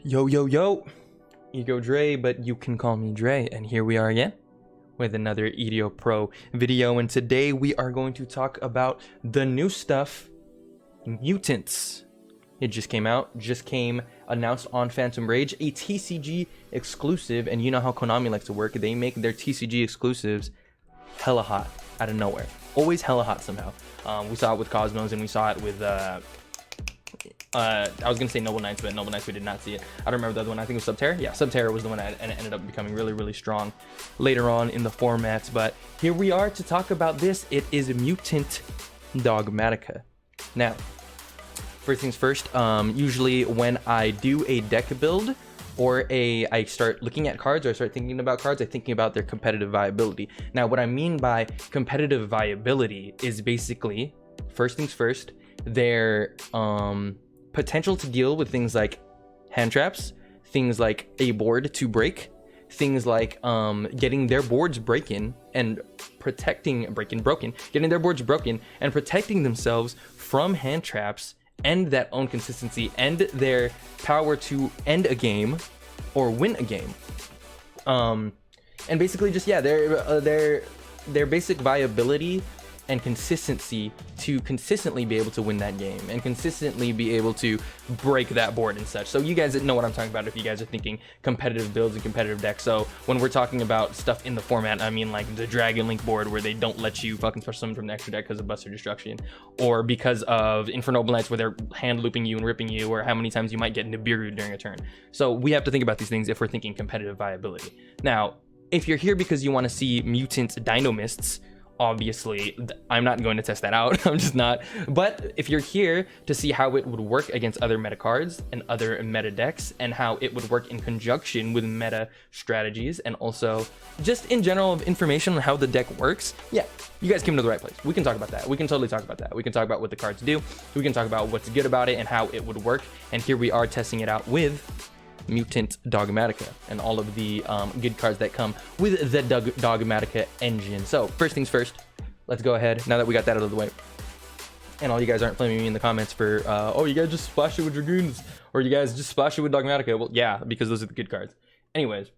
Yo, yo, yo, Ego Dre, but you can call me Dre, and here we are again with another EDO Pro video, and today we are going to talk about the new stuff, Myutants. It just came out, announced on Phantom Rage, a TCG exclusive, and you know how Konami likes to work, they make their TCG exclusives hella hot out of nowhere, always hella hot somehow. We saw it with Cosmos, and we saw it with I was gonna say Noble Knights, but Noble Knights we did not see it. I don't remember the other one. I think it was Subterra. Yeah, Subterra was the one that ended up becoming really strong later on in the formats. But here we are to talk about this. It is Myutant Dogmatika. Now, first things first. Usually when I do a deck build or I start looking at cards or I start thinking about cards, I'm thinking about their competitive viability. Now, what I mean by competitive viability is basically, first things first, their potential to deal with things like hand traps, things like a board to break, things like getting their boards broken and getting their boards broken and protecting themselves from hand traps, and that own consistency and their power to end a game or win a game. And basically just, yeah, their basic viability and consistency to consistently be able to win that game and consistently be able to break that board and such. So you guys know what I'm talking about if you guys are thinking competitive builds and competitive decks. So when we're talking about stuff in the format, I mean like the Dragon Link board where they don't let you fucking special summon from the extra deck because of Buster Destruction, or because of Infernoble Knights where they're hand looping you and ripping you, or how many times you might get Nibiru during a turn. So we have to think about these things if we're thinking competitive viability. Now, if you're here because you want to see Mutant Dynamists, obviously I'm not going to test that out. I'm just not. But if you're here to see how it would work against other meta cards and other meta decks, and how it would work in conjunction with meta strategies, and also just in general of information on how the deck works, yeah, you guys came to the right place. We can talk about that. We can totally talk about that. We can talk about what the cards do. We can talk about what's good about it and how it would work. And here we are testing it out with Myutant Dogmatika and all of the good cards that come with the Dogmatika engine. So first things first, let's go ahead, now that we got that out of the way, and all you guys aren't flaming me in the comments for oh, you guys just splash it with Dragoons, or you guys just splash it with Dogmatika. Well, yeah, because those are the good cards. Anyways,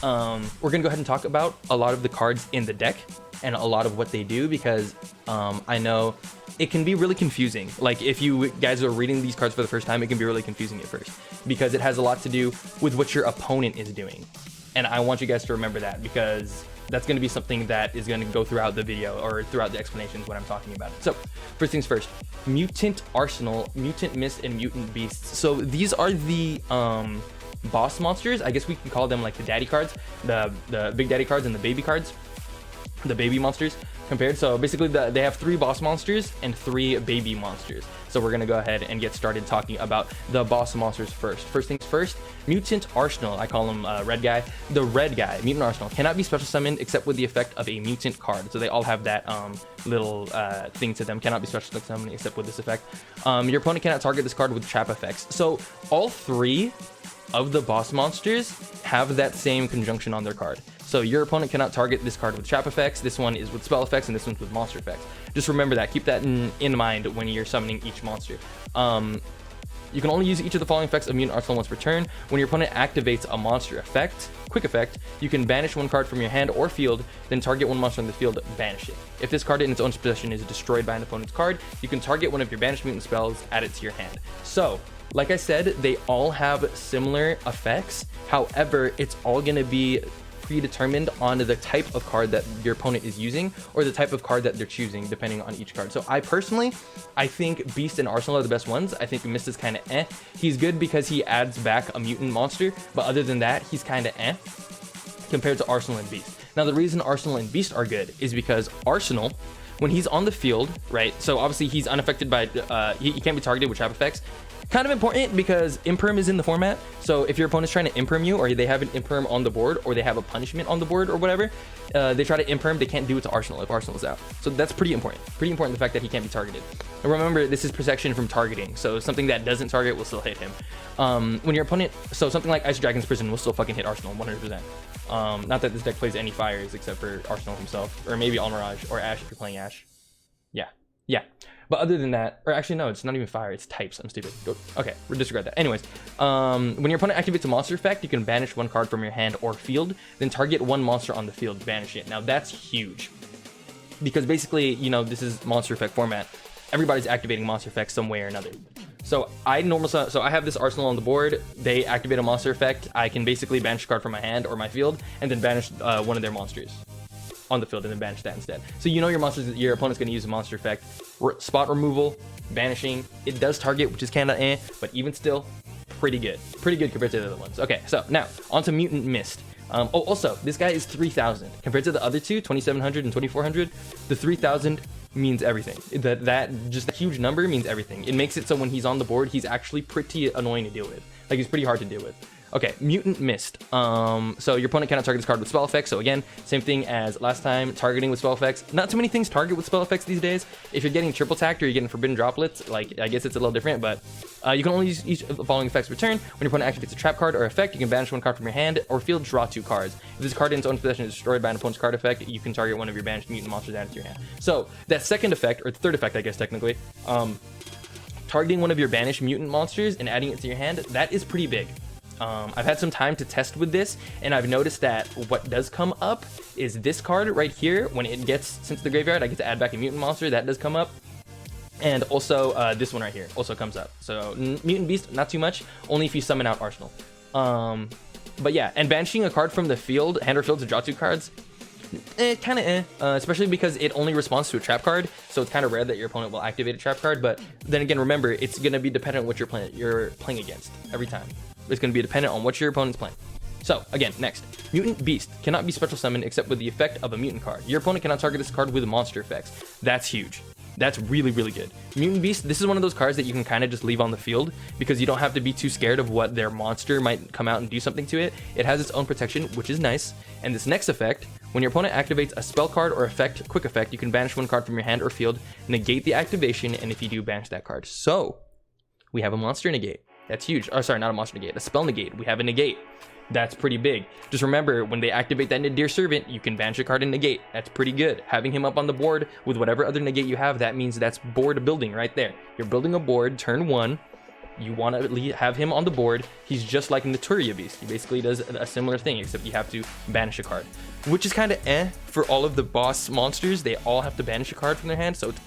we're gonna go ahead and talk about a lot of the cards in the deck and a lot of what they do, because I know it can be really confusing. Like, if you guys are reading these cards for the first time, it can be really confusing at first because it has a lot to do with what your opponent is doing. And I want you guys to remember that, because that's going to be something that is going to go throughout the video or throughout the explanations when I'm talking about it. So first things first, Mutant Arsenal, Mutant Mist, and Mutant Beasts. So these are the boss monsters. I guess we can call them like the daddy cards, the big daddy cards and the baby cards, the baby monsters compared. So basically they have 3 boss monsters and 3 baby monsters. So we're gonna go ahead and get started talking about the boss monsters first. First things first, Mutant Arsenal. I call him red guy. The red guy, Mutant Arsenal, cannot be special summoned except with the effect of a mutant card. So they all have that little thing to them. Cannot be special summoned except with this effect. Your opponent cannot target this card with trap effects. So all 3 of the boss monsters have that same conjunction on their card. So your opponent cannot target this card with trap effects, this one is with spell effects, and this one's with monster effects. Just remember that. Keep that in mind when you're summoning each monster. You can only use each of the following effects of Mutant Arsenal once per turn. When your opponent activates a monster effect, quick effect, you can banish 1 card from your hand or field, then target 1 monster on the field, banish it. If this card in its own possession is destroyed by an opponent's card, you can target one of your banished mutant spells, add it to your hand. So, like I said, they all have similar effects. However, it's all going to be predetermined on the type of card that your opponent is using, or the type of card that they're choosing, depending on each card. So I think Beast and Arsenal are the best ones. I think Mist is kind of eh. He's good because he adds back a mutant monster, but other than that, he's kind of eh compared to Arsenal and Beast. Now, the reason Arsenal and Beast are good is because Arsenal, when he's on the field, right? So obviously he's unaffected by, he can't be targeted with trap effects. Kind of important because Imperm is in the format. So if your opponent's trying to Imperm you, or they have an Imperm on the board, or they have a punishment on the board or whatever, they try to Imperm, they can't do it to Arsenal if Arsenal is out. So that's pretty important. Pretty important, the fact that he can't be targeted. And remember, this is protection from targeting. So something that doesn't target will still hit him. When your opponent, so something like Ice Dragon's Prison will still fucking hit Arsenal 100%. Not that this deck plays any fires except for Arsenal himself, or maybe Almirage or Ash if you're playing Ash. Yeah. But other than that, or actually no, it's not even fire, it's types. I'm stupid. Okay, we'll disregard that. Anyways, when your opponent activates a monster effect, you can banish one card from your hand or field, then target one monster on the field, banish it. Now that's huge, because basically, you know, this is monster effect format. Everybody's activating monster effects some way or another. So I have this arsenal on the board. They activate a monster effect. I can basically banish a card from my hand or my field, and then banish one of their monsters on the field, and then banish that instead. So you know your opponent's going to use a monster effect. Spot removal, banishing. It does target, which is kind of but even still, pretty good compared to the other ones. Okay, so now onto Mutant Mist. Also, this guy is 3,000 compared to the other two, 2,700 and 2,400. The 3,000 means everything. That just a huge number means everything. It makes it so when he's on the board, he's actually pretty annoying to deal with. Like, he's pretty hard to deal with. Okay, Mutant Mist. So your opponent cannot target this card with spell effects. So again, same thing as last time, targeting with spell effects. Not too many things target with spell effects these days. If you're getting triple tacked or you're getting forbidden droplets, like, I guess it's a little different, but you can only use each of the following effects per turn. When your opponent activates a trap card or effect, you can banish one card from your hand or field, draw 2 cards. If this card in its own possession is destroyed by an opponent's card effect, you can target one of your banished mutant monsters added to your hand. So that second effect, or third effect, I guess technically, targeting one of your banished mutant monsters and adding it to your hand, that is pretty big. I've had some time to test with this, and I've noticed that what does come up is this card right here. When it gets sent to the graveyard, I get to add back a mutant monster. That does come up. And also this one right here also comes up. So Mutant Beast, not too much, only if you summon out Arsenal. But yeah, and banishing a card from the field, hand or field, to draw 2 cards, especially because it only responds to a trap card, so it's kind of rare that your opponent will activate a trap card. But then again, remember, it's going to be dependent on what you're playing against every time. It's going to be dependent on what your opponent's playing. So again, next, Mutant Beast cannot be special summoned except with the effect of a mutant card. Your opponent cannot target this card with monster effects. That's huge. That's really, really good. Mutant Beast, this is one of those cards that you can kind of just leave on the field because you don't have to be too scared of what their monster might come out and do something to it. It has its own protection, which is nice. And this next effect, when your opponent activates a spell card or effect, quick effect, you can banish one card from your hand or field, negate the activation, and if you do, banish that card. So we have a monster negate. That's huge. Oh, sorry, not a monster negate, a spell negate. We have a negate. That's pretty big. Just remember, when they activate that Nadir Servant, you can banish a card and negate. That's pretty good. Having him up on the board with whatever other negate you have, that means that's board building right there. You're building a board, turn 1. You want to have him on the board. He's just like Naturia Beast. He basically does a similar thing, except you have to banish a card, which is kind of for all of the boss monsters. They all have to banish a card from their hand, so it's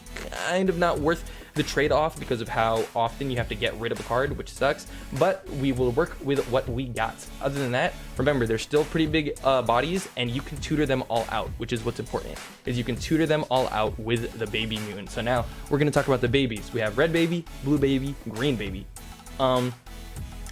kind of not worth the trade-off because of how often you have to get rid of a card, which sucks, but we will work with what we got. Other than that, remember, they're still pretty big bodies, and you can tutor them all out, which is what's important, is you can tutor them all out with the baby mutant. So now we're going to talk about the babies. We have red baby, blue baby, green baby.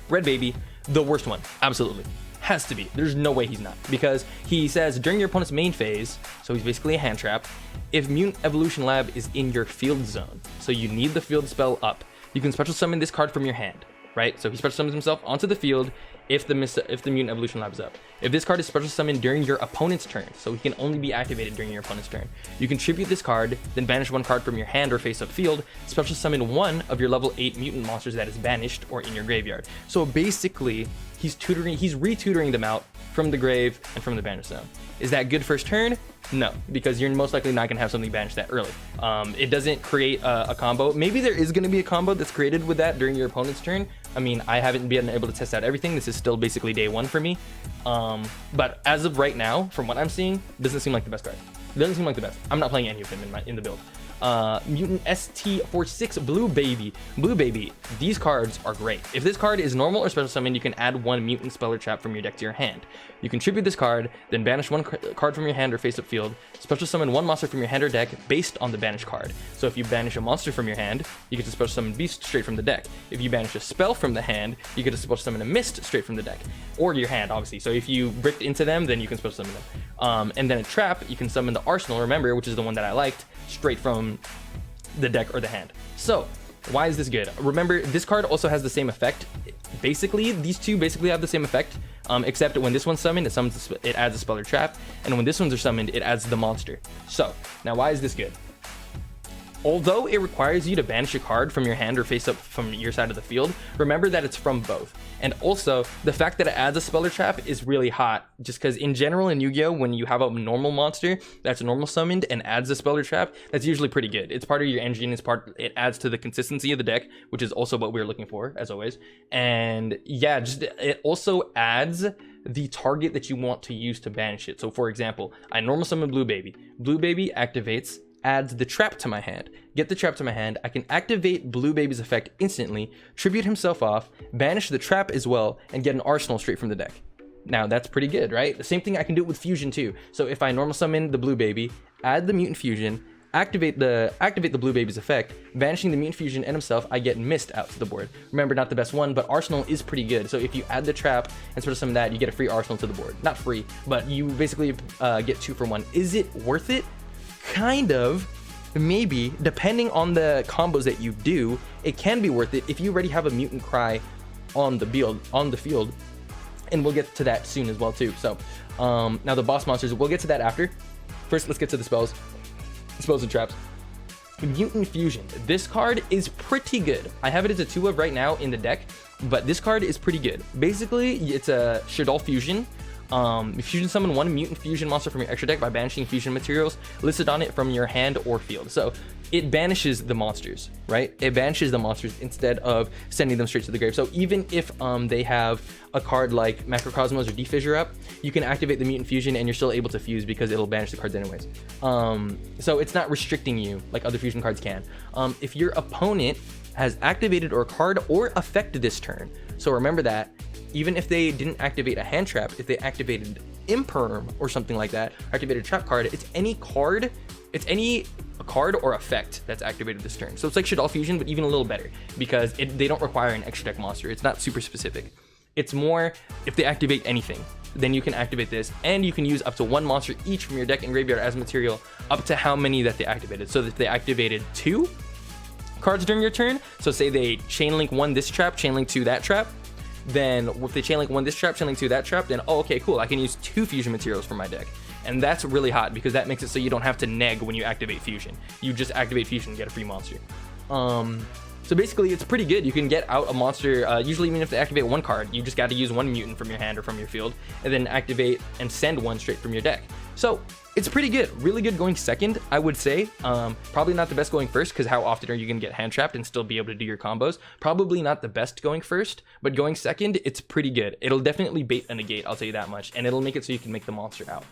Red baby, the worst one, absolutely. Has to be. There's no way he's not, because he says during your opponent's main phase, so he's basically a hand trap, if Mutant Evolution Lab is in your field zone, so you need the field spell up, you can special summon this card from your hand, right? So he special summons himself onto the field if the Mutant Evolution Lab is up. If this card is special summoned during your opponent's turn, so he can only be activated during your opponent's turn, you can tribute this card, then banish one card from your hand or face-up field, special summon one of your level 8 mutant monsters that is banished or in your graveyard. So basically, he's re-tutoring them out from the grave and from the banish zone. Is that good first turn? No, because you're most likely not going to have something banished that early. It doesn't create a combo. Maybe there is going to be a combo that's created with that during your opponent's turn. I mean, I haven't been able to test out everything. This is still basically day 1 for me. But as of right now, from what I'm seeing, it doesn't seem like the best card. It doesn't seem like the best. I'm not playing any of him in the build. Mutant ST46 Blue Baby. Blue Baby, these cards are great. If this card is normal or special summon, you can add one mutant spell or trap from your deck to your hand. You can tribute this card, then banish one card from your hand or face-up field, special summon one monster from your hand or deck based on the banished card. So if you banish a monster from your hand, you get to special summon Beast straight from the deck. If you banish a spell from the hand, you get to special summon a Mist straight from the deck. Or your hand, obviously. So if you bricked into them, then you can special summon them. And then a trap, you can summon the Arsenal, remember, which is the one that I liked, straight from the deck or the hand. So why is this good? Remember, this card also has the same effect. Basically, these two basically have the same effect, except when this one's summoned, it adds a spell or trap, and when this one's are summoned, it adds the monster. So now, why is this good? Although it requires you to banish a card from your hand or face up from your side of the field, remember that it's from both. And also, the fact that it adds a Speller Trap is really hot, just because in general in Yu-Gi-Oh, when you have a normal monster that's normal summoned and adds a Speller Trap, that's usually pretty good. It's part of your engine, it adds to the consistency of the deck, which is also what we're looking for, as always. And yeah, just it also adds the target that you want to use to banish it. So for example, I normal summon Blue Baby. Blue Baby activates, adds the trap to my hand. Get the trap to my hand, I can activate Blue Baby's effect instantly, tribute himself off, banish the trap as well, and get an arsenal straight from the deck. Now that's pretty good, right? The same thing I can do it with fusion too. So if I normal summon the Blue Baby, add the mutant fusion, activate the Blue Baby's effect, banishing the mutant fusion and himself, I get mist out to the board. Remember, not the best one, but arsenal is pretty good. So if you add the trap and sort of summon that, you get a free arsenal to the board. Not free, but you basically get 2 for 1. Is it worth it? Kind of, maybe, depending on the combos that you do. It can be worth it if you already have a mutant cry on the field, and we'll get to that soon as well too. So now the boss monsters, we'll get to that after. First, let's get to the spells and traps. Mutant Fusion, this card is pretty good. I have it as a 2 of right now in the deck, but this card is pretty good. Basically, it's a Shaddoll Fusion. Fusion summon 1 mutant fusion monster from your extra deck by banishing fusion materials listed on it from your hand or field. So it banishes the monsters, right? It banishes the monsters instead of sending them straight to the grave. So even if they have a card like Macrocosmos or Defissure up, you can activate the mutant fusion and you're still able to fuse because it'll banish the cards anyways. So it's not restricting you like other fusion cards can. If your opponent has activated or card or effect this turn, so remember that, even if they didn't activate a hand trap, if they activated Imperm or something like that, activated a trap card, it's any card or effect that's activated this turn. So it's like Shaddoll Fusion, but even a little better because they don't require an extra deck monster. It's not super specific. It's more if they activate anything, then you can activate this, and you can use up to 1 monster each from your deck and graveyard as material, up to how many that they activated. So that they activated 2 cards during your turn. So say they chain link 1 this trap, chain link 2 that trap. Then if they chain link 1 this trap, chain link 2 that trap, then oh, okay, cool, I can use 2 fusion materials from my deck. And that's really hot because that makes it so you don't have to neg when you activate fusion. You just activate fusion and get a free monster. So basically it's pretty good. You can get out a monster, usually even if they activate 1 card, you just got to use 1 mutant from your hand or from your field, and then activate and send 1 straight from your deck. So it's pretty good, really good going second, I would say. Probably not the best going first, because how often are you going to get hand trapped and still be able to do your combos? Probably not the best going first, but going second, it's pretty good. It'll definitely bait a negate, I'll tell you that much, and it'll make it so you can make the monster out.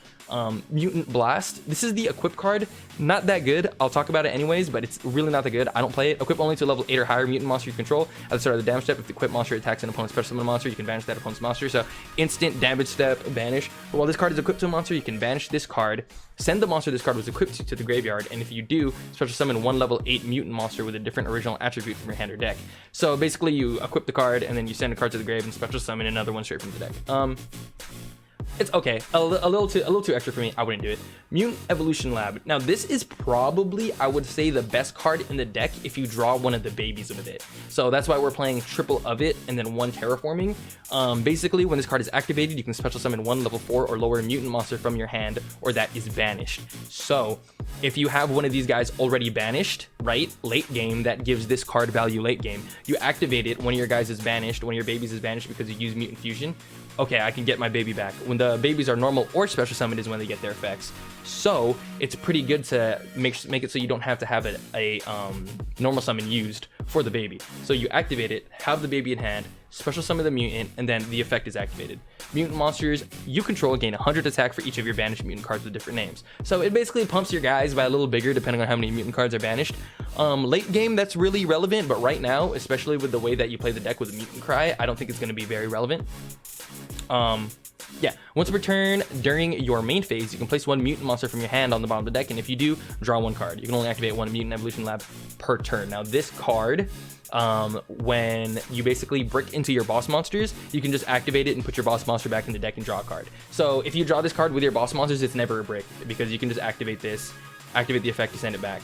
Mutant Blast, this is the equip card, not that good. I'll talk about it anyways, but it's really not that good. I don't play it. Equip only to level 8 or higher mutant monster you control. At the start of the damage step, if the equip monster attacks an opponent's special summon monster, you can banish that opponent's monster. So instant damage step, banish. But while this card is equipped to a monster, you can banish this card, send the monster this card was equipped to the graveyard, and if you do, special summon 1 level 8 mutant monster with a different original attribute from your hand or deck. So basically you equip the card and then you send a card to the grave and special summon another one straight from the deck. It's okay, a little too extra for me. I wouldn't do it. Mutant Evolution Lab. Now this is probably, I would say, the best card in the deck if you draw one of the babies with it. So that's why we're playing triple of it and then 1 terraforming. Basically, when this card is activated, you can special summon 1 level 4 or lower mutant monster from your hand, or that is banished. So if you have one of these guys already banished, right, late game, that gives this card value late game. You activate it, one of your guys is banished, one of your babies is banished because you use Mutant Fusion. Okay, I can get my baby back. When the babies are normal or special summoned is when they get their effects. So it's pretty good to make it so you don't have to have a normal summon used for the baby. So you activate it, have the baby in hand, special summon the mutant, and then the effect is activated. Mutant monsters you control gain 100 attack for each of your banished mutant cards with different names. So it basically pumps your guys by a little bigger depending on how many mutant cards are banished. Late game, that's really relevant, but right now, especially with the way that you play the deck with a mutant cry, I don't think it's going to be very relevant. Yeah, once per turn during your main phase, you can place 1 mutant monster from your hand on the bottom of the deck, and if you do, draw 1 card. You can only activate 1 Mutant Evolution Lab per turn. Now this card, when you basically brick into your boss monsters, you can just activate it and put your boss monster back in the deck and draw a card. So if you draw this card with your boss monsters, it's never a brick, because you can just activate this, activate the effect to send it back.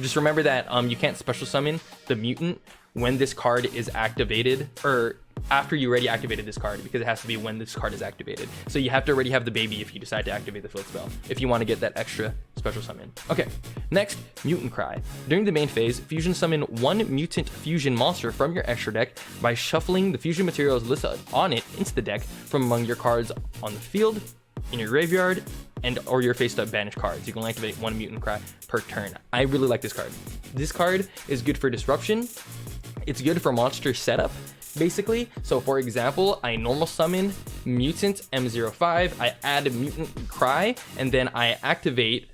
Just remember that you can't special summon the mutant when this card is activated, or after you already activated this card, because it has to be when this card is activated. So you have to already have the baby if you decide to activate the field spell, if you want to get that extra special summon. Okay, next, Mutant Cry. During the main phase, fusion summon one mutant fusion monster from your extra deck by shuffling the fusion materials listed on it into the deck from among your cards on the field, in your graveyard, and or your face-up banished cards. You can only activate one Mutant Cry per turn. I really like this card. This card is good for disruption. It's good for monster setup, basically. So for example, I normal summon Mutant M05, I add a Mutant Cry, and then I activate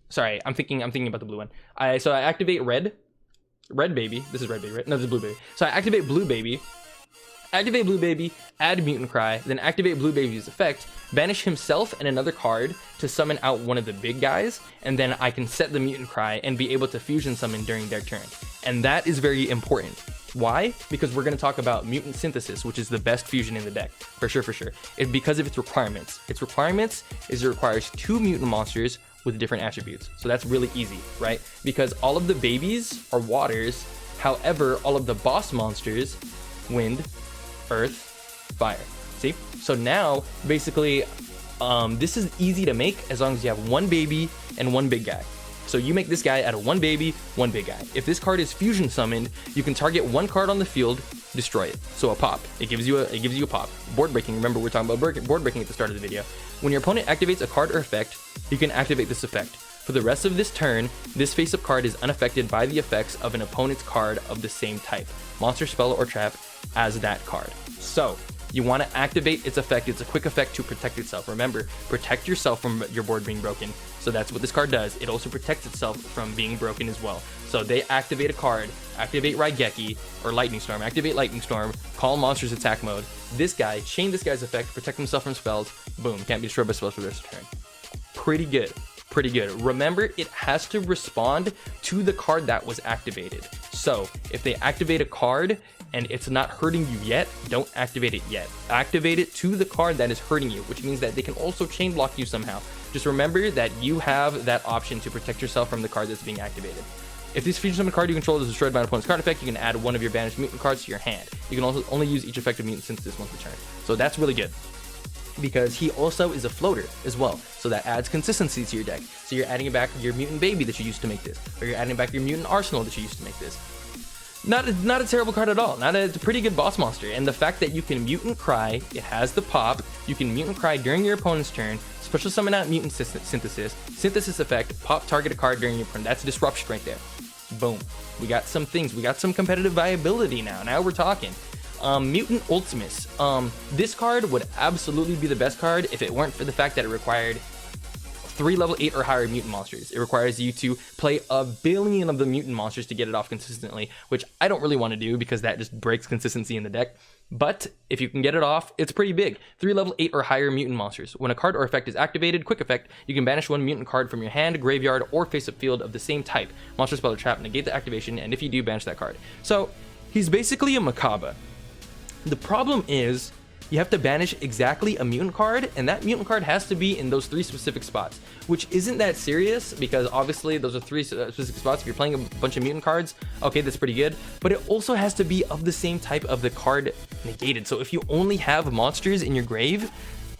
sorry, I'm thinking about the blue one. So I activate red baby. This is red baby, right? No, this is blue baby. So I activate blue baby, add Mutant Cry, then activate blue baby's effect, banish himself and another card to summon out one of the big guys, and then I can set the Mutant Cry and be able to fusion summon during their turn. And that is very important. Why? Because we're going to talk about Mutant Synthesis, which is the best fusion in the deck, for sure. Because of its requirements. Its requirements is it requires 2 mutant monsters with different attributes. So that's really easy, right? Because all of the babies are waters, however, all of the boss monsters, wind, earth, fire. See? So now, basically, this is easy to make as long as you have one baby and one big guy. So you make this guy out of one baby, one big guy. If this card is fusion summoned, you can target one card on the field, destroy it. So a pop. It gives you a pop. Board breaking. Remember, we're talking about board breaking at the start of the video. When your opponent activates a card or effect, you can activate this effect. For the rest of this turn, this face-up card is unaffected by the effects of an opponent's card of the same type, monster, spell, or trap, as that card. So you want to activate its effect. It's a quick effect to protect itself. Remember, protect yourself from your board being broken. So that's what this card does. It also protects itself from being broken as well. So they activate a card, activate Raigeki or Lightning Storm, activate Lightning Storm, call monsters attack mode. This guy, chain this guy's effect, protect himself from spells, boom, can't be destroyed by spells for the rest of the turn. Pretty good. Remember, it has to respond to the card that was activated. So if they activate a card and it's not hurting you yet, don't activate it yet. Activate it to the card that is hurting you, which means that they can also chain block you somehow. Just remember that you have that option to protect yourself from the card that's being activated. If this fusion summon card you control is destroyed by an opponent's card effect, you can add one of your banished mutant cards to your hand. You can also only use each effective mutant synthesis once per turn. So that's really good, because he also is a floater as well. So that adds consistency to your deck. So you're adding back your mutant baby that you used to make this, or you're adding back your mutant arsenal that you used to make this. Not a terrible card at all. It's a pretty good boss monster. And the fact that you can Mutant Cry, it has the pop, you can Mutant Cry during your opponent's turn, special summon out Mutant Synthesis effect, pop target a card during your turn. That's disruption right there. Boom. We got some things. We got some competitive viability now. Now we're talking. Mutant Ultimus. This card would absolutely be the best card if it weren't for the fact that it required 3 level 8 or higher mutant monsters. It requires you to play a billion of the mutant monsters to get it off consistently, which I don't really want to do because that just breaks consistency in the deck. But if you can get it off, it's pretty big. 3 level 8 or higher mutant monsters. When a card or effect is activated, quick effect, you can banish one mutant card from your hand, graveyard, or face-up field of the same type. Monster, spell, or trap, negate the activation, and if you do, banish that card. So he's basically a Macabre. The problem is, you have to banish exactly a mutant card, and that mutant card has to be in those 3 specific spots, which isn't that serious because obviously those are 3 specific spots. If you're playing a bunch of mutant cards, okay, that's pretty good, but it also has to be of the same type of the card negated. So if you only have monsters in your grave,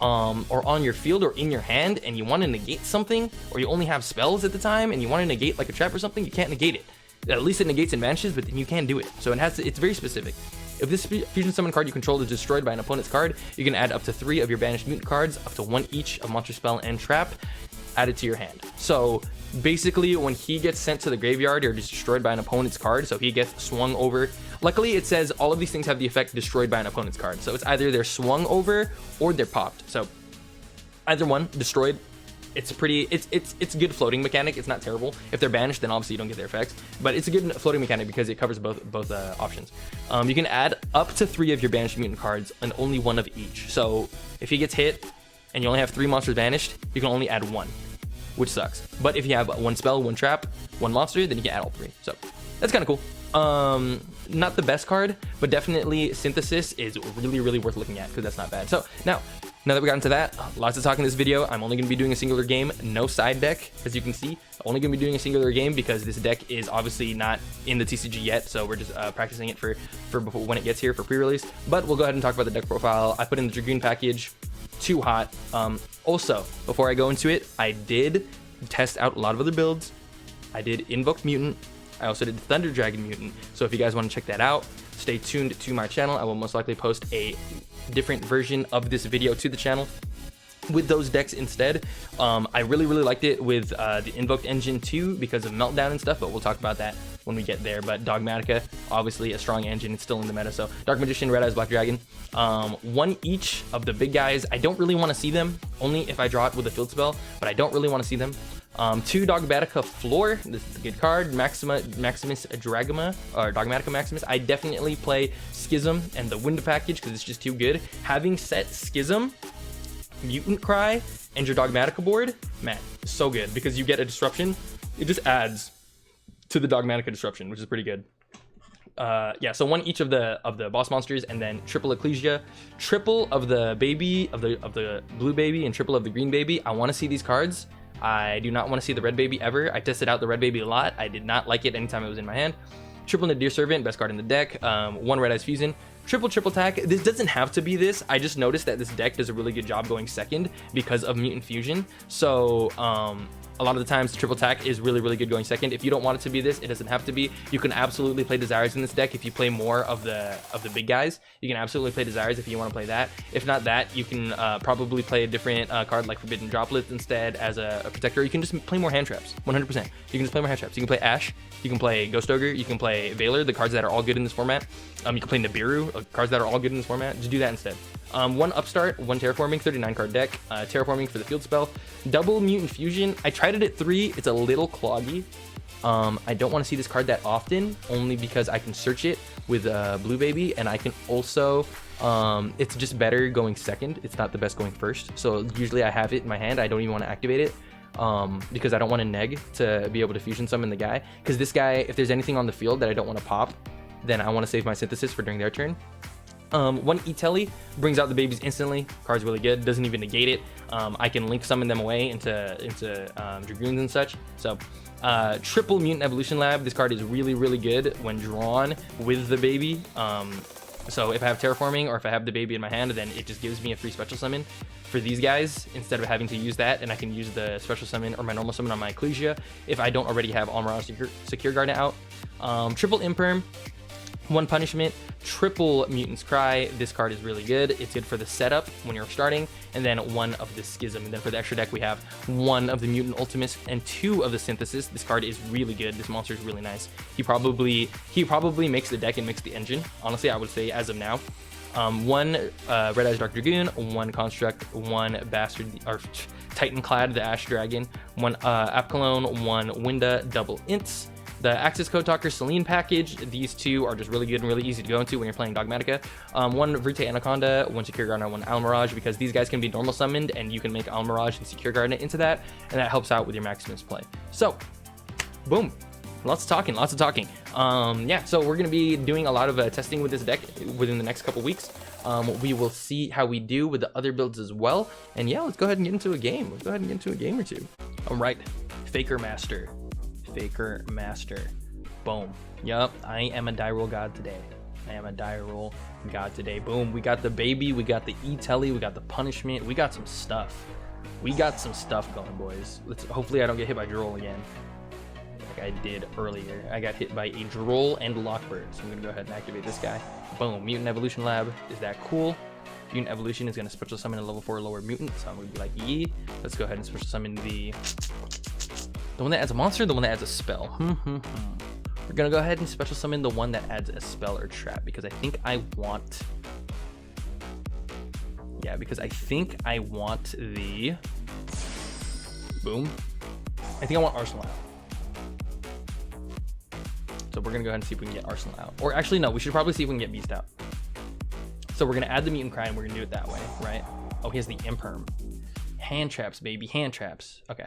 or on your field or in your hand, and you want to negate something, or you only have spells at the time and you want to negate like a trap or something, you can't negate it. At least it negates and vanishes, but then you can't do it. So it's very specific. If this fusion summon card you control is destroyed by an opponent's card, you can add up to 3 of your banished mutant cards, up to 1 each of monster, spell, and trap, added to your hand. So basically, when he gets sent to the graveyard or destroyed by an opponent's card, so he gets swung over. Luckily, it says all of these things have the effect destroyed by an opponent's card. So it's either they're swung over or they're popped. So either one, destroyed. It's good floating mechanic. It's not terrible. If they're banished, then obviously you don't get their effects, but it's a good floating mechanic because it covers both options. You can add up to 3 of your banished mutant cards and only 1 of each. So if he gets hit and you only have 3 monsters banished, you can only add 1, which sucks. But if you have 1 spell, 1 trap, 1 monster, then you can add all 3. So that's kind of cool. Not the best card, but definitely Synthesis is really worth looking at because that's not bad. So now, Now that we got into that, lots of talk in this video. I'm only going to be doing a singular game, no side deck, as you can see. Only going to be doing a singular game because this deck is obviously not in the TCG yet, so we're just practicing it for before, when it gets here for pre-release. But we'll go ahead and talk about the deck profile. I put in the Dragoon package, too hot. Also, before I go into it, I did test out a lot of other builds. I did Invoke Mutant. I also did Thunder Dragon Mutant. So if you guys want to check that out, stay tuned to my channel. I will most likely post a different version of this video to the channel with those decks instead. I really liked it with the Invoked Engine too because of Meltdown and stuff, but we'll talk about that when we get there. But Dogmatika, obviously a strong engine, it's still in the meta. So Dark Magician, Red Eyes, Black Dragon, one each of the big guys. I don't really want to see them, only if I draw it with a field spell, but I don't really want to see them. 2 Dogmatika Floor, this is a good card. Maximus Dragoma, or Dogmatika Maximus. I definitely play Schism and the Wind package because it's just too good. Having set Schism, Mutant Cry, and your Dogmatika board, man, so good because you get a disruption. It just adds to the Dogmatika disruption, which is pretty good. Yeah, so 1 each of the boss monsters, and then triple Ecclesia, triple of the baby of the blue baby, and triple of the green baby. I want to see these cards. I do not want to see the red baby ever. I tested out the red baby a lot. I did not like it anytime it was in my hand. Triple Nadir Servant, best card in the deck. 1 Red Eyes Fusion. Triple attack. This doesn't have to be this. I just noticed that this deck does a really good job going second because of Mutant Fusion. So a lot of the times triple attack is really good going second. If you don't want it to be this, it doesn't have to be. You can absolutely play Desires in this deck if you play more of the big guys. You can absolutely play Desires if you want to play that. If not that, you can probably play a different card like Forbidden Droplets instead as a protector. You can just play more hand traps, 100%. You can just play more hand traps. You can play Ash, you can play Ghost Ogre, you can play Valor, the cards that are all good in this format. You can play Nibiru, cards that are all good in this format. Just do that instead. 1 Upstart, 1 Terraforming, 39 card deck. Terraforming for the field spell. Double Mutant Fusion. I tried it at 3. It's a little cloggy. I don't want to see this card that often, only because I can search it with Blue Baby, and I can also, it's just better going second. It's not the best going first. So usually I have it in my hand. I don't even want to activate it. Because I don't want to neg to be able to fusion summon the guy. Because this guy, if there's anything on the field that I don't want to pop, then I want to save my Synthesis for during their turn. 1 E-Telly brings out the babies instantly. Card's really good, doesn't even negate it. I can link summon them away into Dragoons and such. So triple Mutant Evolution Lab. This card is really good when drawn with the baby. So if I have Terraforming or if I have the baby in my hand, then it just gives me a free special summon for these guys instead of having to use that, and I can use the special summon or my normal summon on my Ecclesia if I don't already have Almirage Secure Guard out. Triple Imperm, 1 Punishment, triple Mutant's Cry. This card is really good. It's good for the setup when you're starting, and then 1 of the Schism. And then for the extra deck, we have 1 of the Mutant Ultimus and 2 of the Synthesis. This card is really good. This monster is really nice. He probably makes the deck and makes the engine. Honestly, I would say as of now. 1 Red Eyes Dark Dragoon, 1 Construct, 1 Bastard or Titanclad, the Ash Dragon, 1 Apkalone, 1 Winda, double Ints. The Access Code Talker Selene package, these 2 are just really good and really easy to go into when you're playing Dogmatika. 1 Verte Anaconda, 1 Secure Gardener, 1 Almirage, because these guys can be normal summoned and you can make Almirage and Secure Gardener into that, and that helps out with your Maximus play. So, boom. Lots of talking. Yeah, so we're going to be doing a lot of testing with this deck within the next couple weeks. We will see how we do with the other builds as well. And yeah, let's go ahead and get into a game. Let's go ahead and get into a game or two. All right, Faker Master. Boom. Yup, I am a die roll god today. Boom. We got the baby, we got the E-Telly, we got the punishment, we got some stuff. Going, boys. Hopefully I don't get hit by Droll again, like I did earlier. I got hit by a Droll and Lockbird, so I'm gonna go ahead and activate this guy. Boom. Mutant Evolution Lab. Is that cool? Mutant Evolution is gonna special summon a level 4 lower mutant, so I'm gonna be like, yee. Let's go ahead and special summon the one that adds a monster, the one that adds a spell. We're gonna go ahead and special summon the one that adds a spell or trap, because I think I want the boom. I think I want Arsenal out. So we're gonna go ahead and see if we can get Arsenal out. Or actually no, we should probably see if we can get Beast out. So we're gonna add the Mutant Cry and we're gonna do it that way, right? Oh, he has the Imperm. Hand traps, baby, hand traps. Okay,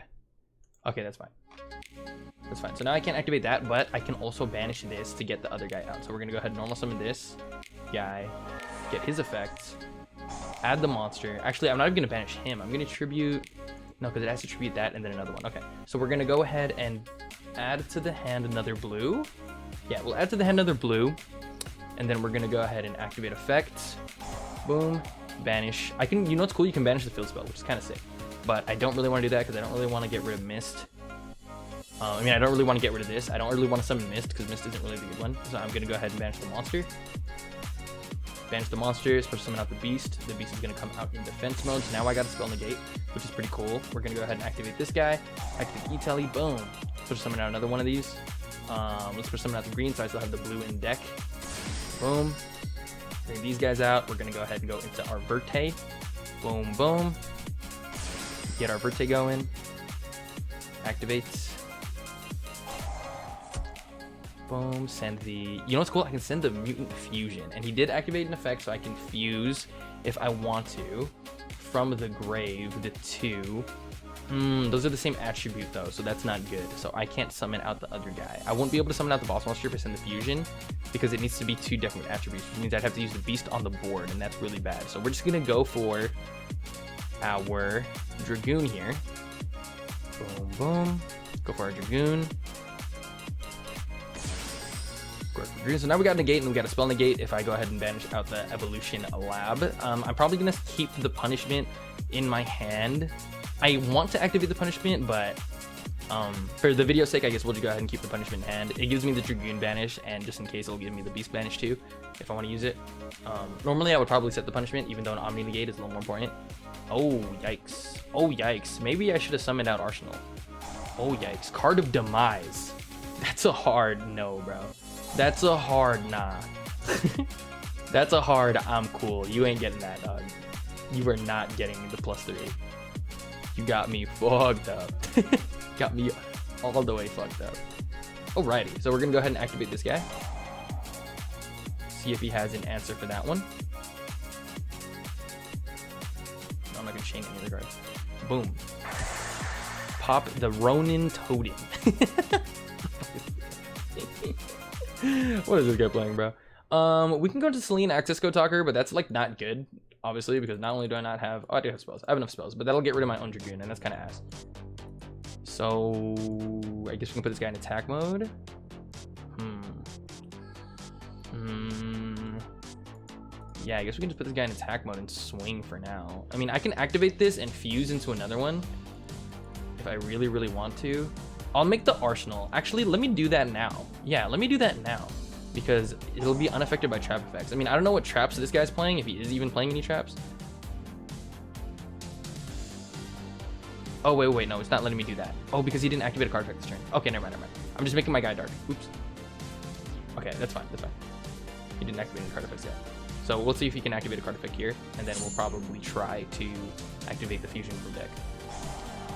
that's fine. So now I can't activate that, but I can also banish this to get the other guy out. So we're gonna go ahead and normal summon this guy, get his effects, Add the monster. Actually, I'm not even gonna banish him. I'm gonna tribute. No, because it has to tribute that and then another one. Okay, so we're gonna go ahead and add to the hand another blue. Yeah, we'll add to the hand another blue, and then we're gonna go ahead and activate effects. Boom, banish. I can, you know what's cool? You can banish the field spell, which is kind of sick. But I don't really want to do that because I don't really want to get rid of Mist. I mean, I don't really want to get rid of this. I don't really want to summon Mist because Mist isn't really the good one. So I'm gonna go ahead and banish the monster. Banish the monster, special summon out the beast. The beast is gonna come out in defense mode. So now I got a spell negate, which is pretty cool. We're gonna go ahead and activate this guy. Activate E-Tele, boom. Special summon out another one of these. Let's special summon out the green, so I still have the blue in deck. Boom. Bring these guys out. We're gonna go ahead and go into our Verte. Boom, boom. Get our Verte going. Activate. Boom, send the, you know what's cool? I can send the Mutant Fusion, and he did activate an effect, so I can fuse if I want to from the grave the two. Those are the same attribute though, so that's not good. So I can't summon out the other guy. I won't be able to summon out the boss monster if I send the fusion because it needs to be two different attributes, which means I'd have to use the beast on the board, and that's really bad. So we're just gonna go for our Dragoon here. Boom, boom. Go for our Dragoon. So now we got negate and we got a spell negate if I go ahead and banish out the evolution lab. I'm probably gonna keep the punishment in my hand. I want to activate the punishment, but for the video's sake, I guess we'll just go ahead and keep the punishment in hand. It gives me the Dragoon banish, and just in case it'll give me the beast banish too if I want to use it. Normally I would probably set the punishment, even though an Omni negate is a little more important. Oh yikes. Oh yikes. Maybe I should have summoned out Arsenal. Oh yikes. Card of Demise. That's a hard no, bro. That's a hard nah. That's a hard I'm cool. You ain't getting that, dog. You are not getting the +3. You got me fucked up. Got me all the way fucked up. Alrighty, so we're gonna go ahead and activate this guy. See if he has an answer for that one. No, I'm not gonna chain any other cards. Boom. Pop the Ronin Totem. What is this guy playing, bro? We can go to Selene Access Code Talker, but that's like not good, obviously, because not only do I not have, oh, I do have spells. I have enough spells, but that'll get rid of my own Dragoon, and that's kind of ass. So I guess we can put this guy in attack mode. Yeah, I guess we can just put this guy in attack mode and swing for now. I mean, I can activate this and fuse into another one if I really, really want to. I'll make the Arsenal. Actually, let me do that now. Yeah, let me do that now because it'll be unaffected by trap effects. I mean, I don't know what traps this guy's playing, if he is even playing any traps. Oh, wait, no, it's not letting me do that. Oh, because he didn't activate a card effect this turn. Okay, never mind. I'm just making my guy dark. Oops. Okay, that's fine. He didn't activate any card effects yet. So we'll see if he can activate a card effect here, and then we'll probably try to activate the fusion from deck.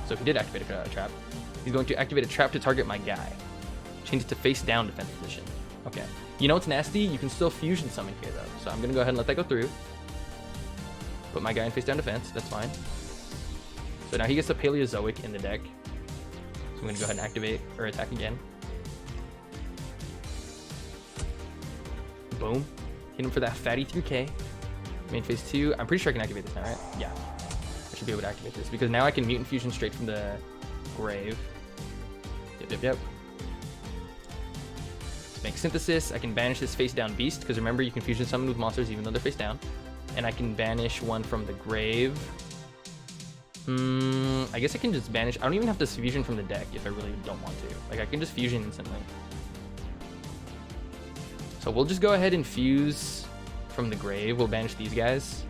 So if he did activate a trap, he's going to activate a trap to target my guy. Change it to face down defense position. Okay. You know what's nasty? You can still fusion summon here though. So I'm gonna go ahead and let that go through. Put my guy in face down defense, that's fine. So now he gets a Paleozoic in the deck. So I'm gonna go ahead and activate or attack again. Boom. Hit him for that fatty 3k. Main phase 2. I'm pretty sure I can activate this now, right? Yeah. I should be able to activate this because now I can Mutant Fusion straight from the grave. Yep. Let's make Synthesis. I can banish this face down beast because remember you can fusion summon with monsters even though they're face down. And I can banish one from the grave. I guess I can just banish. I don't even have to fusion from the deck if I really don't want to. Like I can just fusion instantly. So we'll just go ahead and fuse from the grave. We'll banish these guys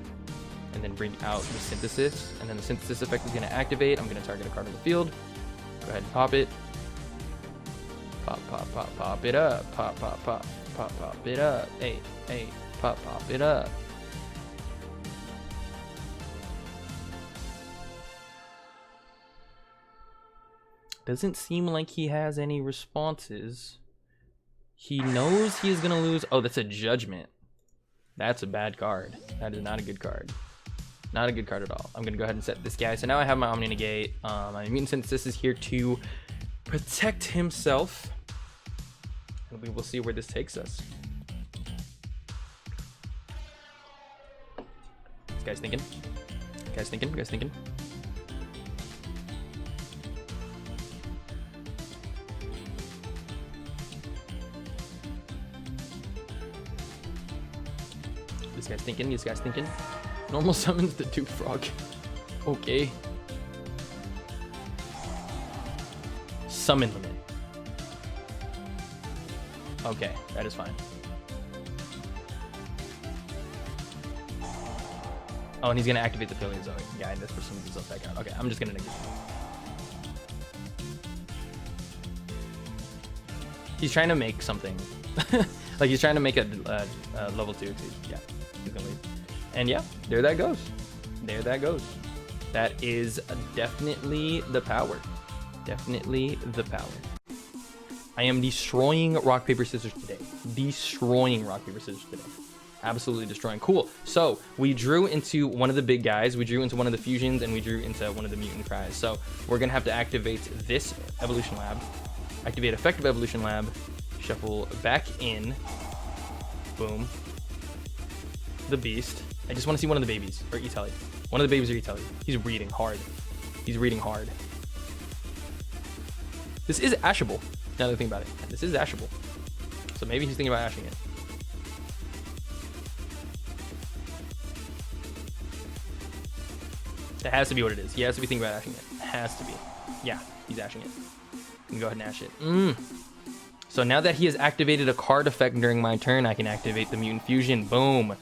and then bring out the Synthesis. And then the Synthesis effect is going to activate. I'm going to target a card on the field. Go ahead and pop it. Pop it up. Pop it up. Hey, pop it up. Doesn't seem like he has any responses. He knows he is going to lose. Oh, that's a Judgment. That's a bad card. That is not a good card. Not a good card at all. I'm going to go ahead and set this guy. So now I have my Omni Negate. My Mutant Synthesis is here to protect himself. And we will see where this takes us. This guy's thinking. Guy's thinking. Guy's thinking. This guy's thinking. This guy's thinking. Normal summons the Duke Frog. Okay. Summon limit. Okay, that is fine. Oh, and he's gonna activate the Paleozoic guy, and this person moves back out. Okay, I'm just gonna negate him. He's trying to make something. Like, he's trying to make a level 2. Yeah, he's gonna leave. And yeah, there that goes. There that goes. That is definitely the power. Definitely the power. I am destroying rock, paper, scissors today. Destroying rock, paper, scissors today. Absolutely destroying. Cool. So we drew into one of the big guys. We drew into one of the fusions, and we drew into one of the mutant cries. So we're going to have to activate this evolution lab. Activate effective evolution lab. Shuffle back in. Boom. The beast. I just want to see one of the babies. Or Italy. One of the babies or Italy. He's reading hard. He's reading hard. This is ashable. Now that I think about it. This is ashable. So maybe he's thinking about ashing it. That has to be what it is. He has to be thinking about ashing it. It has to be. Yeah, he's ashing it. You can go ahead and ash it. So now that he has activated a card effect during my turn, I can activate the mutant fusion. Boom.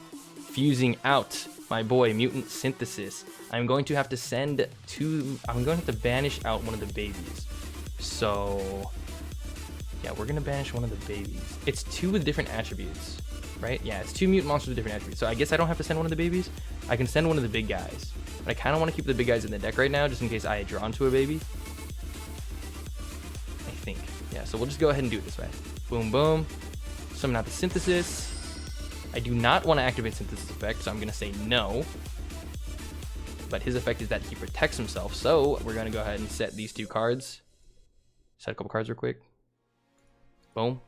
Fusing out my boy, mutant synthesis. I'm going to have to send two. I'm going to have to banish out one of the babies. So yeah, we're going to banish one of the babies. It's 2 with different attributes, right? Yeah, it's 2 mutant monsters with different attributes. So I guess I don't have to send one of the babies. I can send one of the big guys. But I kind of want to keep the big guys in the deck right now, just in case I draw into a baby. I think. Yeah, so we'll just go ahead and do it this way. Boom, boom. Summon out the synthesis. I do not want to activate synthesis effect, so I'm going to say no. But his effect is that he protects himself. So we're going to go ahead and set these 2 cards. Set a couple cards real quick. Boom.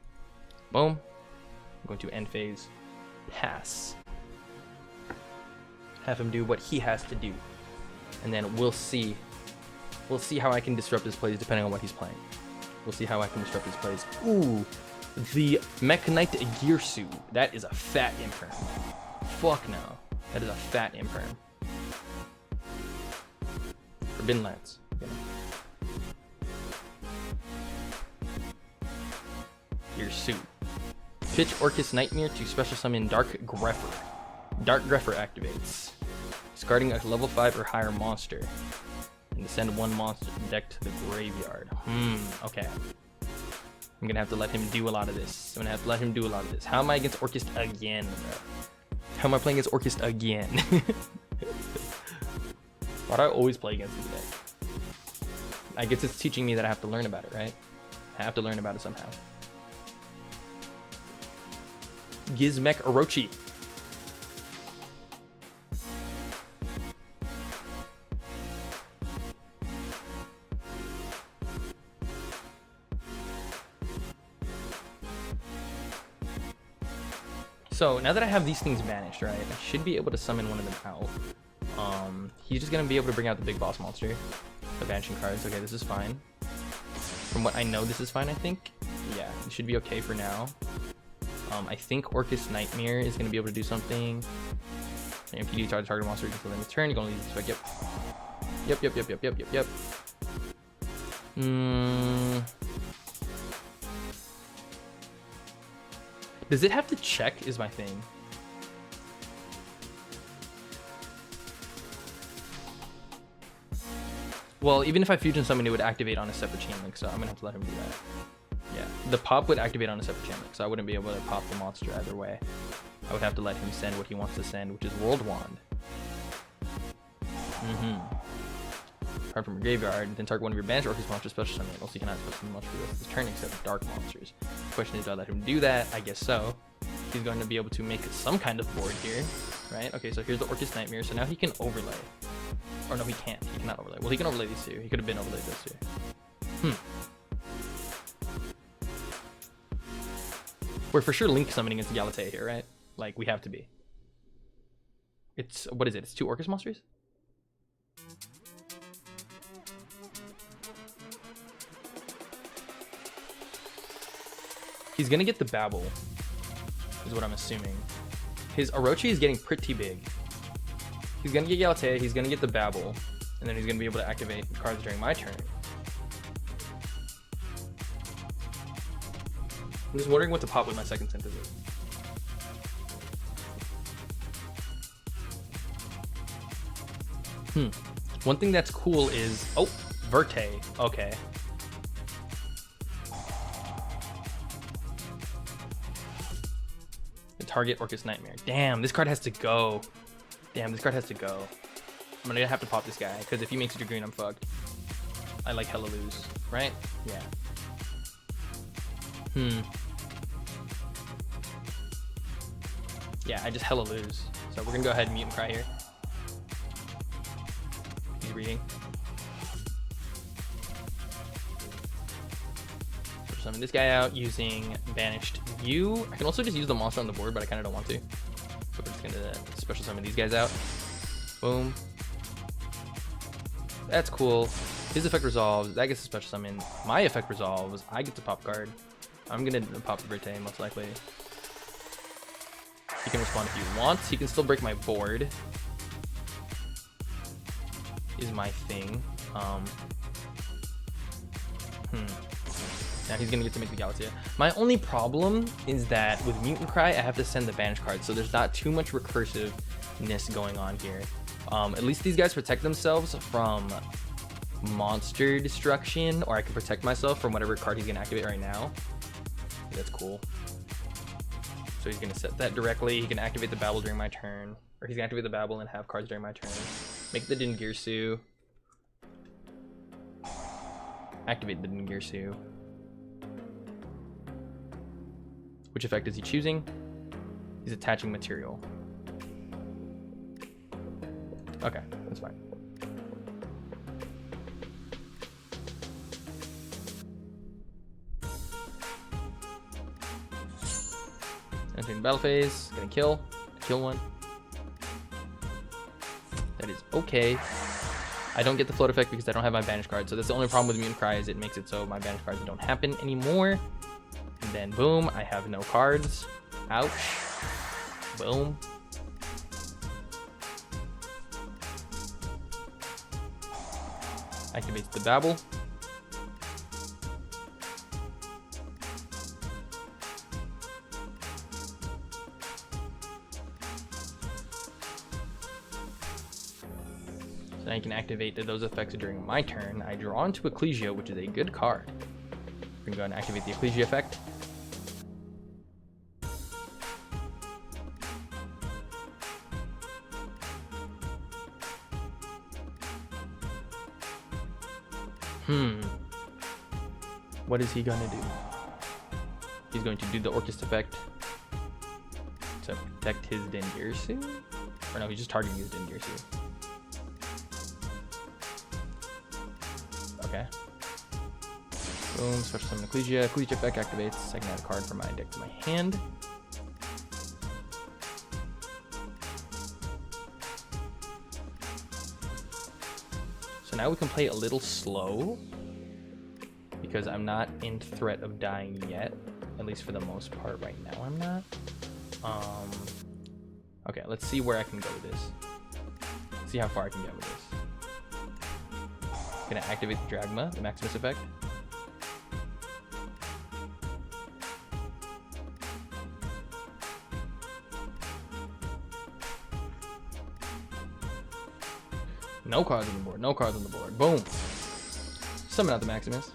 Boom. I'm going to end phase. Pass. Have him do what he has to do. And then we'll see. We'll see how I can disrupt his plays depending on what he's playing. We'll see how I can disrupt his plays. Ooh. The Mechanite Gear Suit. That is a fat imperm. Fuck no. That is a fat imperm. Forbidden Lance. Yeah. Gear Suit. Pitch Orcust Nightmare to special summon Dark Grepher. Dark Grepher activates. Discarding a level 5 or higher monster. And to send 1 monster deck to the graveyard. Okay. I'm gonna have to let him do a lot of this. I'm gonna have to let him do a lot of this. How am I against Orcust again, bro? How am I playing against Orcust again? Why do I always play against this deck? I guess it's teaching me that I have to learn about it, right? I have to learn about it somehow. Gizmek Orochi. So now that I have these things banished, right, I should be able to summon one of them out. He's just gonna be able to bring out the big boss monster. The banishing cards. Okay, this is fine. From what I know, this is fine, I think. Yeah, it should be okay for now. I think Orcust Nightmare is gonna be able to do something. MPD target monster until the end of turn. You're gonna leave this back. Yep. Does it have to check is my thing. Well, even if I fusion summon, it would activate on a separate chain link, so I'm gonna have to let him do that. Yeah, the pop would activate on a separate chain link, so I wouldn't be able to pop the monster either way. I would have to let him send what he wants to send, which is World Wand. Card from your graveyard, then target one of your banished Orcust monsters special summon. Also, you cannot special summon monsters for the rest of this turn except dark monsters. The question is, do I let him do that? I guess so. He's going to be able to make some kind of board here, right? Okay, so here's the Orcust Nightmare. So now he can overlay. Or no, he can't. He cannot overlay. Well, he can overlay these 2. He could have been overlaid those 2. We're for sure link summoning into Galatea here, right? Like, we have to be. It's, what is it? It's 2 Orcust monsters? He's gonna get the Babel, is what I'm assuming. His Orochi is getting pretty big. He's gonna get Galatea, he's gonna get the Babel, and then he's gonna be able to activate cards during my turn. I'm just wondering what to pop with my second synthesis. One thing that's cool is, oh, Verte, okay. The target Orcust Nightmare. Damn, this card has to go. Damn, this card has to go. I'm gonna have to pop this guy, because if he makes it to green, I'm fucked. I like hella lose, right? Yeah. Yeah, I just hella lose. So we're gonna go ahead and Mutant Cry here. He's reading. So summon this guy out using Banished You. I can also just use the monster on the board, but I kind of don't want to. So we're just gonna special summon these guys out. Boom. That's cool. His effect resolves. That gets a special summon. My effect resolves. I get to pop card. I'm gonna pop Verte most likely. He can respond if he wants. He can still break my board. Is my thing. Now he's gonna get to make the Galatea. My only problem is that with Mutant Cry, I have to send the Banish card, so there's not too much recursiveness going on here. At least these guys protect themselves from monster destruction, or I can protect myself from whatever card he's gonna activate right now. That's cool. So he's gonna set that directly. He can activate the Babel during my turn, or he's gonna activate the Babel and have cards during my turn. Make the Dingirsu. Activate the Dingirsu. Which effect is he choosing? He's attaching material. Okay, that's fine. Entering battle phase, gonna kill one. That is okay. I don't get the float effect because I don't have my Banish card, so that's the only problem with Mutant Cry is it makes it so my Banish cards don't happen anymore. And then boom, I have no cards. Ouch. Boom. Activates the Babel. So now you can activate those effects during my turn. I draw into Ecclesia, which is a good card. We're gonna go ahead and activate the Ecclesia effect. What is he gonna do? He's going to do the Orcust effect to protect his Dingirsu? Or no, he's just targeting his Dingirsu. Okay. Boom, special summon Ecclesia. Ecclesia effect activates. I can add a card from my deck to my hand. So now we can play a little slow because I'm not in threat of dying yet, at least for the most part right now I'm not. Okay, let's see where I can go with this. See how far I can get with this. Gonna activate the Dragma, the Maximus effect. No cards on the board, no cards on the board. Boom. Summon out the Maximus.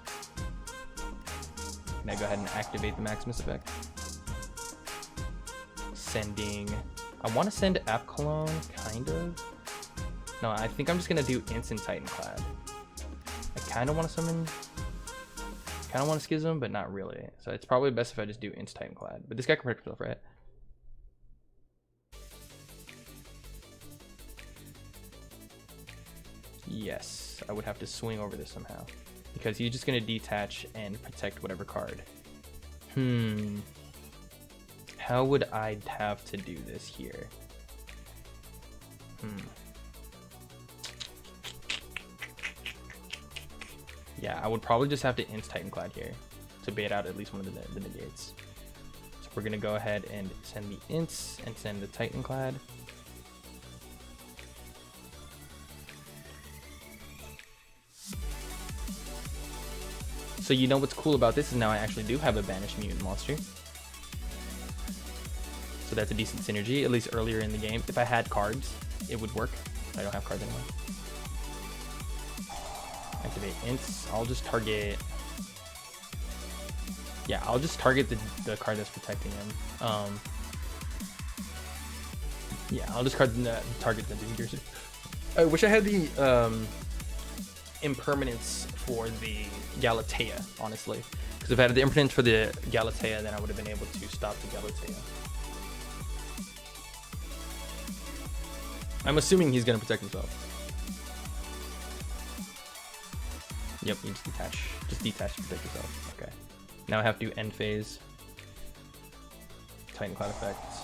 Can I go ahead and activate the Maximus effect? Sending... I want to send App Cologne, kind of. No, I think I'm just going to do Instant Titan Clad. I kind of want to summon... kind of want to Schism, but not really. So it's probably best if I just do Instant Titan Clad. But this guy can protect himself, right? Yes, I would have to swing over this somehow. Because he's just going to detach and protect whatever card. How would I have to do this here? Yeah, I would probably just have to int Titan Clad here to bait out at least one of the negates. So we're gonna go ahead and send the ints and send the Titan Clad. So you know what's cool about this is now I actually do have a banished mutant monster. So that's a decent synergy, at least earlier in the game. If I had cards, it would work. I don't have cards anymore. Activate ints. I'll just target... Yeah, I'll just target the card that's protecting him. Yeah, I'll just target the Doom. I wish I had the impermanence for the Galatea, honestly. Because if I had the impermanence for the Galatea, then I would have been able to stop the Galatea. I'm assuming he's going to protect himself. Yep, you just detach. Just detach to protect yourself. Okay. Now I have to end phase. Titan Cloud effects.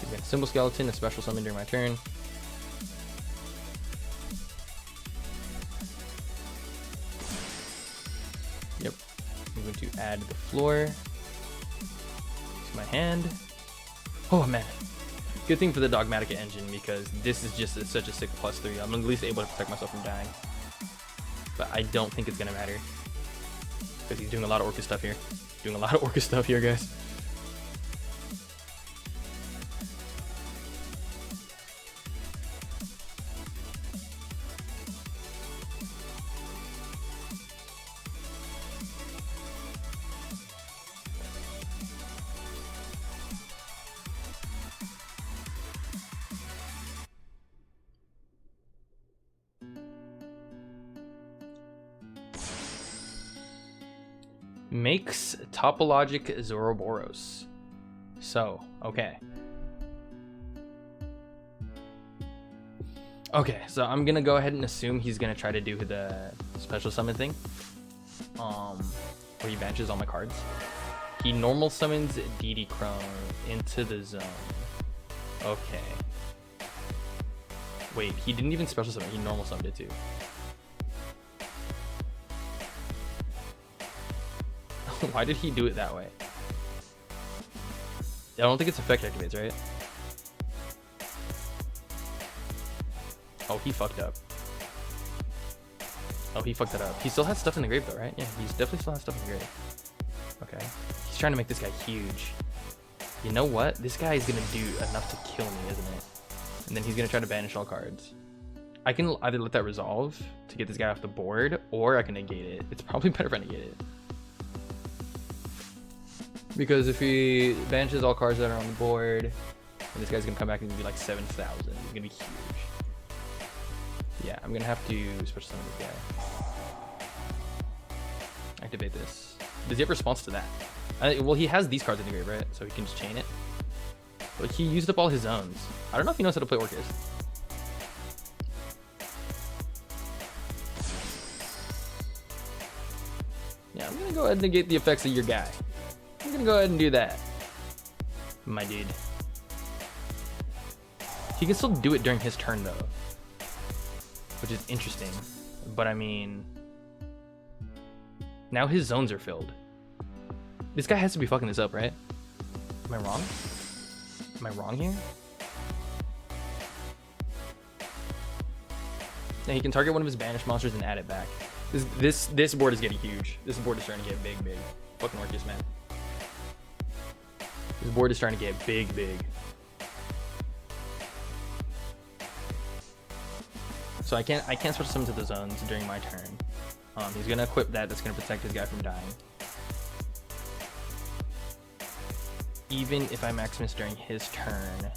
Again, Symbol Skeleton, a special summon during my turn. Yep. I'm going to add the floor to my hand. Oh man. Good thing for the Dogmatika engine because this is just such a sick +3. I'm at least able to protect myself from dying. But I don't think it's gonna matter. Because he's doing a lot of Orcust stuff here. Doing a lot of Orcust stuff here, guys. Makes topologic Zoroboros. So, okay. Okay, so I'm gonna go ahead and assume he's gonna try to do the special summon thing. Where he banishes all my cards. He normal summons DD Crone into the zone. Okay. Wait, he didn't even special summon, he normal summoned it too. Why did he do it that way? I don't think it's effect activates, right? Oh, he fucked up. Oh, he fucked it up. He still has stuff in the grave though, right? Yeah, he's definitely still has stuff in the grave. Okay. He's trying to make this guy huge. You know what? This guy is gonna do enough to kill me, isn't it? And then he's gonna try to banish all cards. I can either let that resolve to get this guy off the board, or I can negate it. It's probably better if I negate it. Because if he banishes all cards that are on the board, and this guy's gonna come back and be like 7,000. He's gonna be huge. Yeah, I'm gonna have to special summon this guy. Activate this. Does he have response to that? Well, he has these cards in the grave, right? So he can just chain it. But he used up all his zones. I don't know if he knows how to play Orcust. Yeah, I'm gonna go ahead and negate the effects of your guy. I'm gonna go ahead and do that, my dude. He can still do it during his turn though, which is interesting. But I mean, now his zones are filled. This guy has to be fucking this up, right? Am I wrong? Am I wrong here? And he can target one of his banished monsters and add it back. This board is getting huge. This board is starting to get big. Fucking Orcust, man. This board is starting to get big. So I can't switch some to the zones during my turn. He's gonna equip that. That's gonna protect his guy from dying. Even if I Maximus during his turn,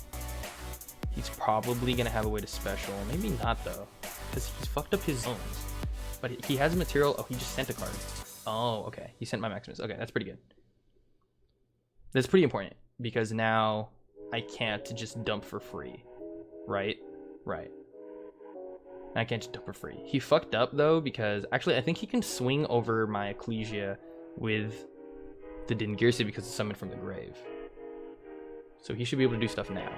he's probably gonna have a way to special. Maybe not though, because he's fucked up his zones. But he has material. Oh, he just sent a card. Oh, okay. He sent my Maximus. Okay, that's pretty good. That's pretty important because now I can't just dump for free, right? I can't just dump for free. He fucked up though because actually I think he can swing over my Ecclesia with the Dingirsu because it's summoned from the grave. So he should be able to do stuff now.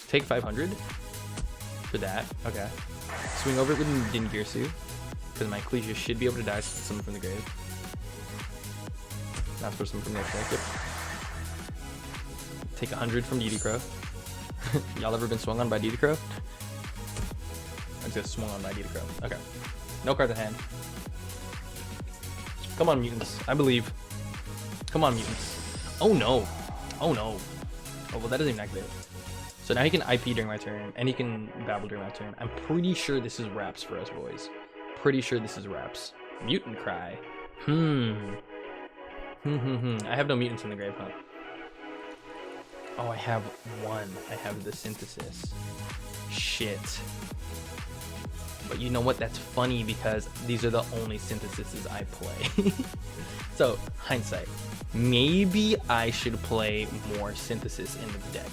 Take 500 for that. Okay. Swing over it with Dingirsu because my Ecclesia should be able to die someone from the grave. Not for someone from the extra. Take 100 from DD Crow. Y'all ever been swung on by DD Crow? I just got swung on by DD Crow. Okay. No cards in hand. Come on, Mutants. I believe. Come on, Mutants. Oh no. Oh no. Oh, well, that doesn't even activate it. So now he can IP during my turn, and he can babble during my turn. I'm pretty sure this is wraps for us, boys. Pretty sure this is wraps. Mutant Cry. I have no mutants in the grave, huh? Oh, I have one. I have the Synthesis. Shit. But you know what? That's funny because these are the only Synthesises I play. So, hindsight. Maybe I should play more Synthesis in the deck.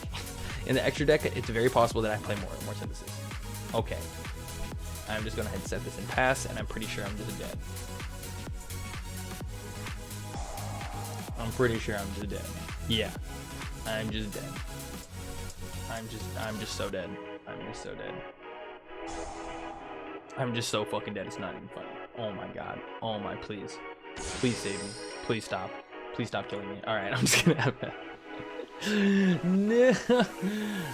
In the extra deck, it's very possible that I play more Synthesis. Okay. I'm just gonna set this in pass, and I'm pretty sure I'm just dead. I'm pretty sure I'm just dead. Yeah. I'm just dead. I'm just so dead. I'm just so dead. I'm just so fucking dead. It's not even funny. Oh my god. Oh my, please. Please save me. Please stop. Please stop killing me. Alright, I'm just gonna have that. No.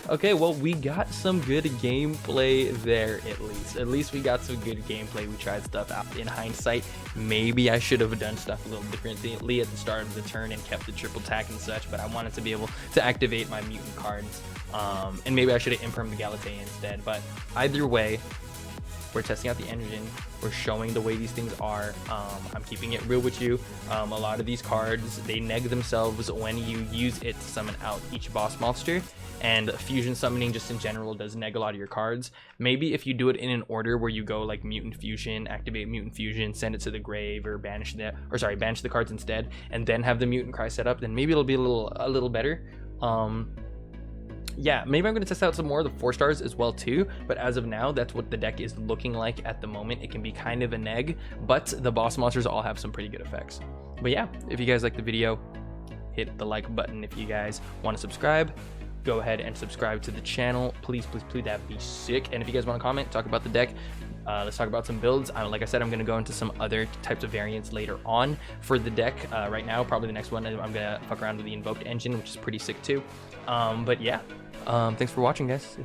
Okay, well, we got some good gameplay there, at least. At least we got some good gameplay. We tried stuff out. In hindsight, maybe I should have done stuff a little differently at the start of the turn and kept the triple tack and such, but I wanted to be able to activate my mutant cards. And maybe I should have impermed the Galatea instead, but either way, we're testing out the engine. We're showing the way these things are. I'm keeping it real with you. A lot of these cards, they neg themselves when you use it to summon out each boss monster. And fusion summoning just in general does neg a lot of your cards. Maybe if you do it in an order where you go like Mutant Fusion, activate Mutant Fusion, send it to the grave, or banish the cards instead, and then have the Mutant Cry set up, then maybe it'll be a little better. Yeah, maybe I'm going to test out some more of the 4 stars as well too, but as of now, that's what the deck is looking like at the moment. It can be kind of a neg, but the boss monsters all have some pretty good effects. But yeah, if you guys like the video, hit the like button. If you guys want to subscribe, go ahead and subscribe to the channel. Please, that'd be sick. And if you guys want to comment, talk about the deck, let's talk about some builds. Like I said, I'm going to go into some other types of variants later on for the deck. Right now, probably the next one, I'm going to fuck around with the Invoked engine, which is pretty sick too. But yeah, thanks for watching, guys.